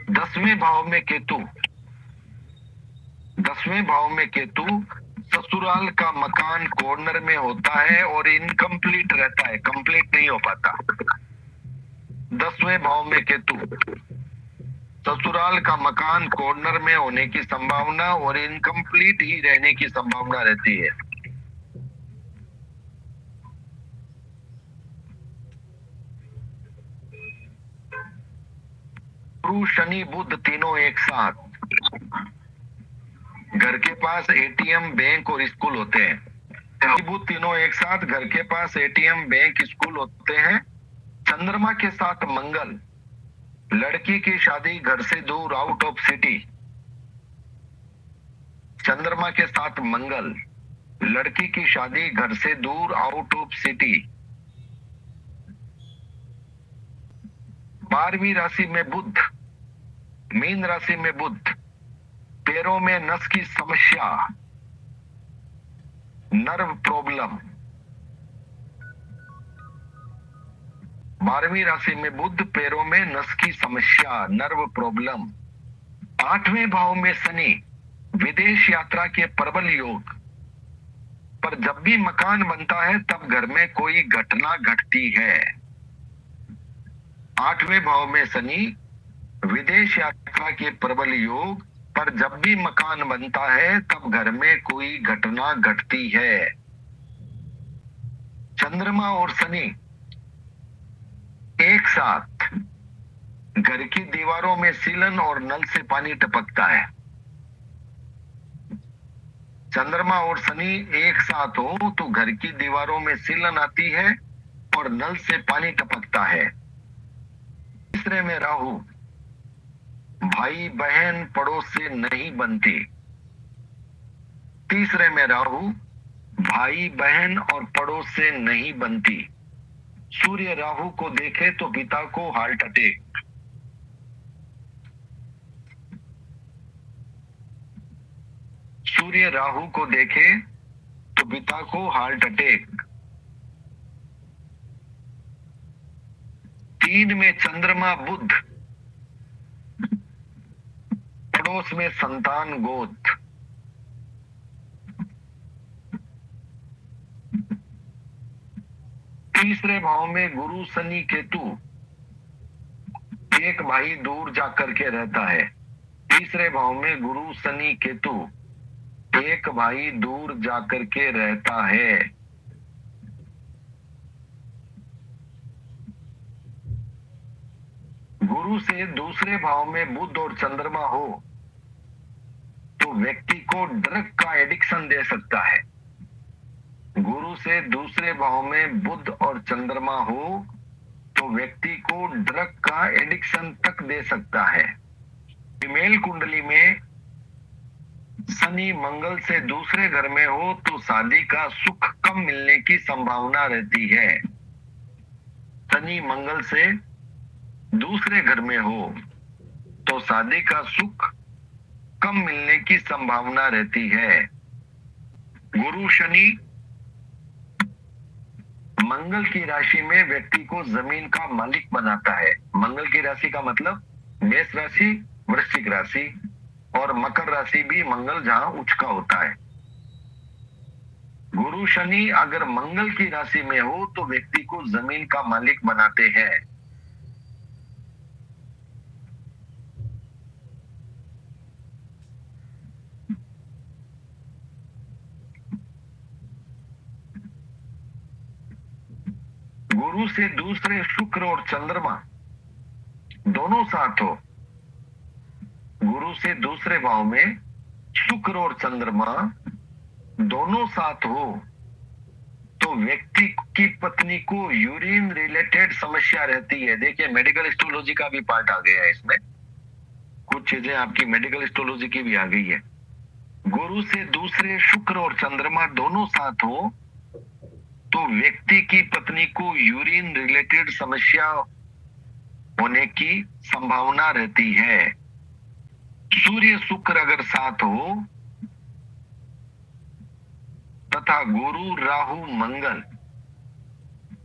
दसवें भाव में केतु, ससुराल का मकान कॉर्नर में होता है और इनकम्प्लीट रहता है, कंप्लीट नहीं हो पाता। 10वें भाव में केतु, ससुराल का मकान कॉर्नर में होने की संभावना और इनकम्प्लीट ही रहने की संभावना रहती है। गुरु शनि बुध तीनों एक साथ घर के पास एटीएम, बैंक और स्कूल होते हैं। बुध तीनों एक साथ घर के पास एटीएम, बैंक, स्कूल होते हैं। चंद्रमा के साथ मंगल, लड़की की शादी घर से दूर, आउट ऑफ सिटी। चंद्रमा के साथ मंगल, लड़की की शादी घर से दूर, आउट ऑफ सिटी। 12वीं राशि में बुध, मीन राशि में बुध, पैरों में नस की समस्या, नर्व प्रॉब्लम। 12वीं राशि में बुध, पैरों में नस की समस्या, नर्व प्रॉब्लम। 8वें भाव में शनि, विदेश यात्रा के प्रबल योग। पर जब भी मकान बनता है तब घर में कोई घटना घटती है। 8वें भाव में शनि, विदेश यात्रा के प्रबल योग, पर जब भी मकान बनता है तब घर में कोई घटना घटती है। चंद्रमा और शनि एक साथ घर की दीवारों में सीलन और नल से पानी टपकता है। चंद्रमा और शनि एक साथ हो तो घर की दीवारों में सीलन आती है और नल से पानी टपकता है। तीसरे में राहु, भाई बहन पड़ोस से नहीं बनती। तीसरे में राहु, भाई बहन और पड़ोस से नहीं बनती। सूर्य राहु को देखे तो पिता को हार्ट अटैक। सूर्य राहु को देखे तो पिता को हार्ट अटैक। 3 में चंद्रमा बुध, पड़ोस में संतान गोद। तीसरे भाव में गुरु शनि केतु, एक भाई दूर जाकर के रहता है। तीसरे भाव में गुरु शनि केतु, एक भाई दूर जाकर के रहता है। गुरु से दूसरे भाव में बुध और चंद्रमा हो तो व्यक्ति को ड्रग का एडिक्शन दे सकता है। गुरु से दूसरे भाव में बुध और चंद्रमा हो तो व्यक्ति को ड्रग का एडिक्शन तक दे सकता है। फीमेल कुंडली में शनि मंगल से दूसरे घर में हो तो शादी का सुख कम मिलने की संभावना रहती है। शनि मंगल से दूसरे घर में हो तो शादी का सुख कम मिलने की संभावना रहती है। गुरु शनि मंगल की राशि में व्यक्ति को जमीन का मालिक बनाता है। मंगल की राशि का मतलब मेष राशि, वृश्चिक राशि और मकर राशि भी मंगल जहां उच्च का होता है। गुरु शनि अगर मंगल की राशि में हो तो व्यक्ति को जमीन का मालिक बनाते हैं। गुरु से दूसरे शुक्र और चंद्रमा दोनों साथ हो, गुरु से दूसरे भाव में शुक्र और चंद्रमा दोनों साथ हो तो व्यक्ति की पत्नी को यूरिन रिलेटेड समस्या रहती है। देखिए मेडिकल एस्ट्रोलॉजी का भी पार्ट आ गया है इसमें, कुछ चीजें आपकी मेडिकल एस्ट्रोलॉजी की भी आ गई है। गुरु से दूसरे शुक्र और चंद्रमा दोनों साथ हो तो व्यक्ति की पत्नी को यूरिन रिलेटेड समस्या होने की संभावना रहती है। सूर्य शुक्र अगर साथ हो तथा गुरु राहु मंगल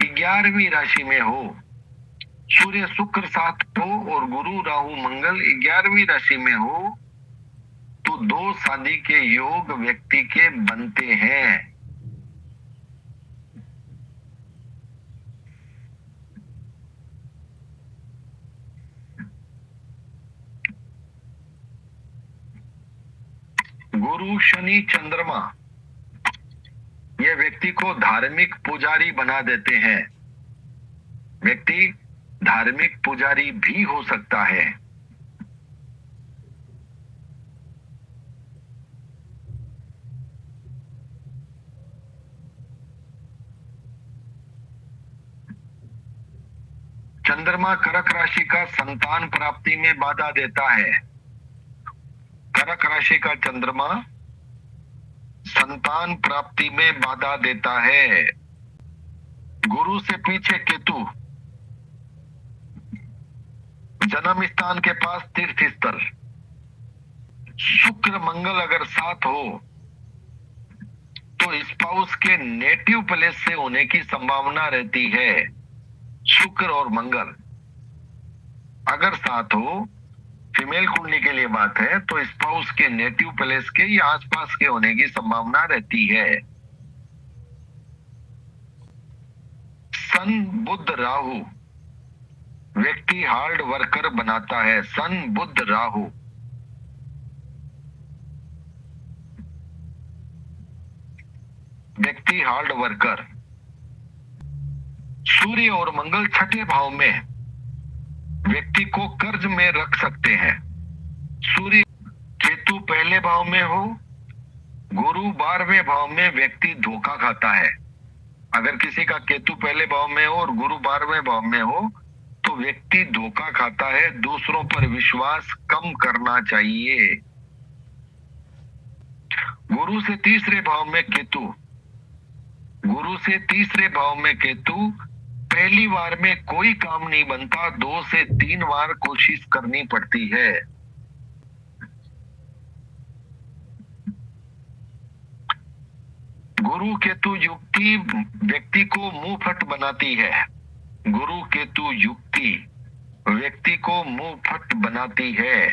11वीं राशि में हो, सूर्य शुक्र साथ हो और गुरु राहु मंगल 11वीं राशि में हो तो 2 शादी के योग व्यक्ति के बनते हैं। गुरु शनि चंद्रमा ये व्यक्ति को धार्मिक पुजारी बना देते हैं। व्यक्ति धार्मिक पुजारी भी हो सकता है। चंद्रमा कर्क राशि का संतान प्राप्ति में बाधा देता है। कर्क राशि का चंद्रमा संतान प्राप्ति में बाधा देता है। गुरु से पीछे केतु जन्म स्थान के पास तीर्थ स्थल। शुक्र मंगल अगर साथ हो तो स्पाउस के नेटिव प्लेस से होने की संभावना रहती है। शुक्र और मंगल अगर साथ हो, फीमेल कुंडली के लिए बात है, तो स्पाउस के नेटिव प्लेस के या आसपास के होने की संभावना रहती है। सन बुध राहु व्यक्ति हार्ड वर्कर बनाता है। सन बुध राहु व्यक्ति हार्ड वर्कर। सूर्य और मंगल छठे भाव में व्यक्ति को कर्ज में रख सकते हैं। सूर्य केतु पहले भाव में हो, गुरु 12वें भाव में व्यक्ति धोखा खाता है। अगर किसी का केतु पहले भाव में हो और गुरु 12वें भाव में हो तो व्यक्ति धोखा खाता है। दूसरों पर विश्वास कम करना चाहिए। गुरु से तीसरे भाव में केतु, गुरु से तीसरे भाव में केतु पहली बार में कोई काम नहीं बनता, 2 से 3 बार कोशिश करनी पड़ती है। गुरु केतु युक्ति व्यक्ति को मुंहफट बनाती है। गुरु केतु युक्ति व्यक्ति को मुंहफट बनाती है।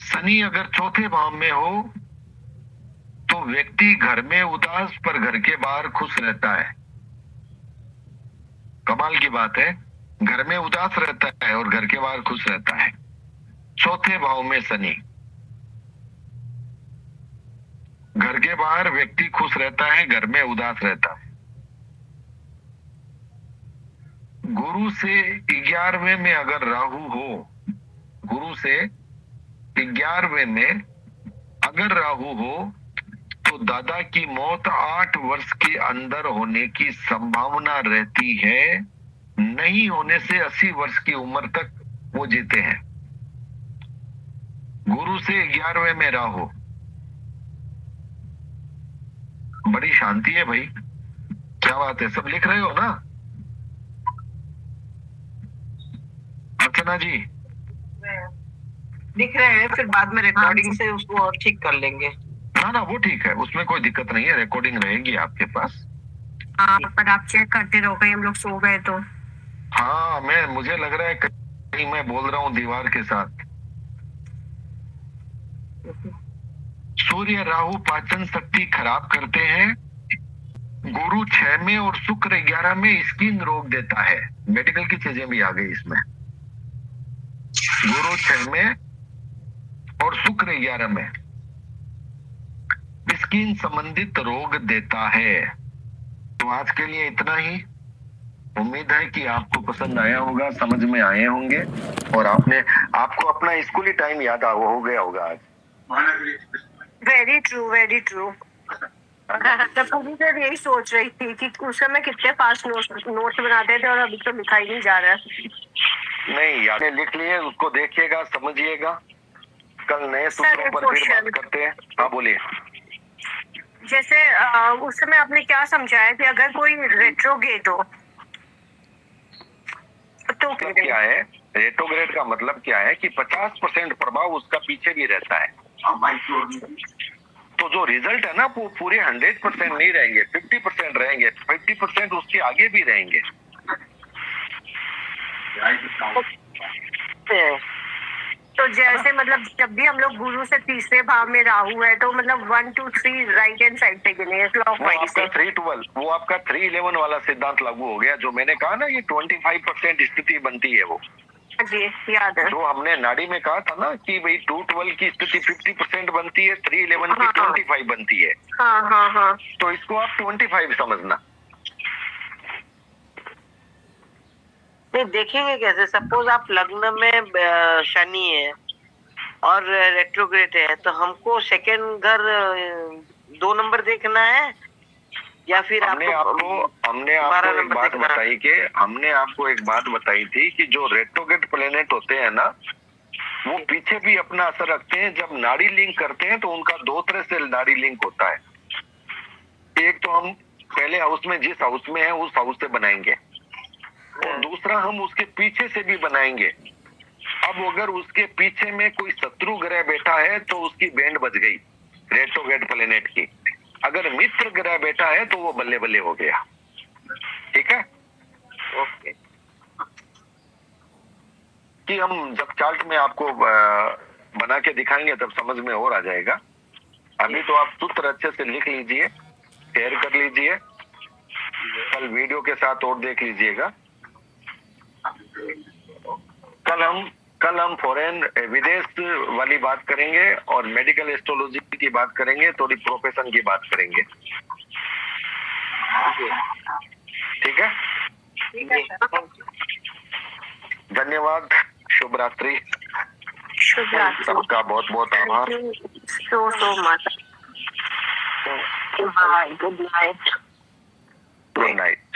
शनि अगर चौथे भाव में हो तो व्यक्ति घर में उदास पर घर के बाहर खुश रहता है। कमाल की बात है, घर में उदास रहता है और घर के बाहर खुश रहता है। चौथे भाव में शनि, घर के बाहर व्यक्ति खुश रहता है, घर में उदास रहता है। गुरु से 11वें में अगर राहु हो, गुरु से 11वें में अगर राहु हो तो दादा की मौत 8 वर्ष के अंदर होने की संभावना रहती है। नहीं होने से 80 वर्ष की उम्र तक वो जीते हैं। गुरु से 11वें में राहु, बड़ी शांति है भाई, क्या बात है, सब लिख रहे हो ना? अर्चना जी लिख रहे हैं, फिर बाद में रिकॉर्डिंग से उसको और ठीक कर लेंगे। ना ना वो ठीक है, उसमें कोई दिक्कत नहीं है, रिकॉर्डिंग रहेगी आपके पास। हाँ, पर आप चेक करते रहो, कहीं हम लोग सो गए तो। हाँ, मुझे लग रहा है कहीं मैं बोल रहा हूँ दीवार के साथ। सूर्य राहु पाचन शक्ति खराब करते हैं। गुरु 6 में और शुक्र 11 में स्किन रोग देता है। मेडिकल की चीजें भी आ गई इसमें। गुरु 6 में और शुक्र 11 में स्किन संबंधित रोग देता है। तो आज के लिए इतना ही। उम्मीद है कि आपको पसंद आया होगा, समझ में आए होंगे और आपको अपना स्कूली टाइम याद हो गया होगा आज। Very true, very true. मैं पूरी देर यही सोच रही थी कि उस समय कितने फास्ट नोट्स बनाते थे और अभी तो लिखा ही नहीं जा रहा है। नहीं याद लिख लिए, उसको देखिएगा, समझिएगा। कल नए सूत्रों पर फिर बात करते हैं। हाँ बोलिए। जैसे उस समय आपने क्या समझाया कि अगर कोई रेट्रोग्रेड हो तो क्या है? रेट्रोग्रेड का मतलब क्या है कि 50% प्रभाव उसका पीछे भी रहता है। तो जो रिजल्ट है ना वो पूरे 100% नहीं रहेंगे, 50% रहेंगे, 50% उसके आगे भी रहेंगे। तो जैसे मतलब जब भी हम लोग गुरु से तीसरे भाव में राहु है तो मतलब 1 2 3 राइट हैंड साइड पे गिने हैं क्लॉकवाइज से। 312 वो आपका 311 वाला सिद्धांत लागू हो गया। जो मैंने कहा ना ये 25% स्थिति बनती है वो जी याद है। जो हमने नाड़ी में कहा था ना कि भाई 212 की स्थिति 50% बनती है, 311 की 25 बनती है। हाँ हाँ हाँ। तो इसको आप 25 समझना। नहीं देखेंगे कैसे? सपोज आप लग्न में शनि है और रेट्रोग्रेड है, तो हमको सेकंड घर 2 नंबर देखना है या फिर हमने आपको एक बात बताई कि हमने आपको एक बात बताई थी कि जो रेट्रोग्रेड प्लेनेट होते हैं ना वो पीछे भी अपना असर रखते हैं। जब नाड़ी लिंक करते हैं तो उनका 2 तरह से नाड़ी लिंक होता है। एक तो हम पहले हाउस में जिस हाउस में है उस हाउस से बनाएंगे और दूसरा हम उसके पीछे से भी बनाएंगे। अब अगर उसके पीछे में कोई शत्रु ग्रह बैठा है तो उसकी बैंड बज गई रेट्रोग्रेड प्लेनेट की। अगर मित्र ग्रह बैठा है तो वो बल्ले बल्ले हो गया। ठीक है, ओके। कि हम जब चार्ट में आपको बना के दिखाएंगे तब समझ में और आ जाएगा। अभी तो आप सूत्र अच्छे से लिख लीजिए, शेयर कर लीजिए, कल वीडियो के साथ और देख लीजिएगा। कल हम फॉरेन विदेश वाली बात करेंगे और मेडिकल एस्ट्रोलॉजी की बात करेंगे, थोड़ी प्रोफेशन की बात करेंगे। ठीक है, धन्यवाद, शुभ रात्रि। सबका बहुत बहुत आभार। So much. Good night. Good night.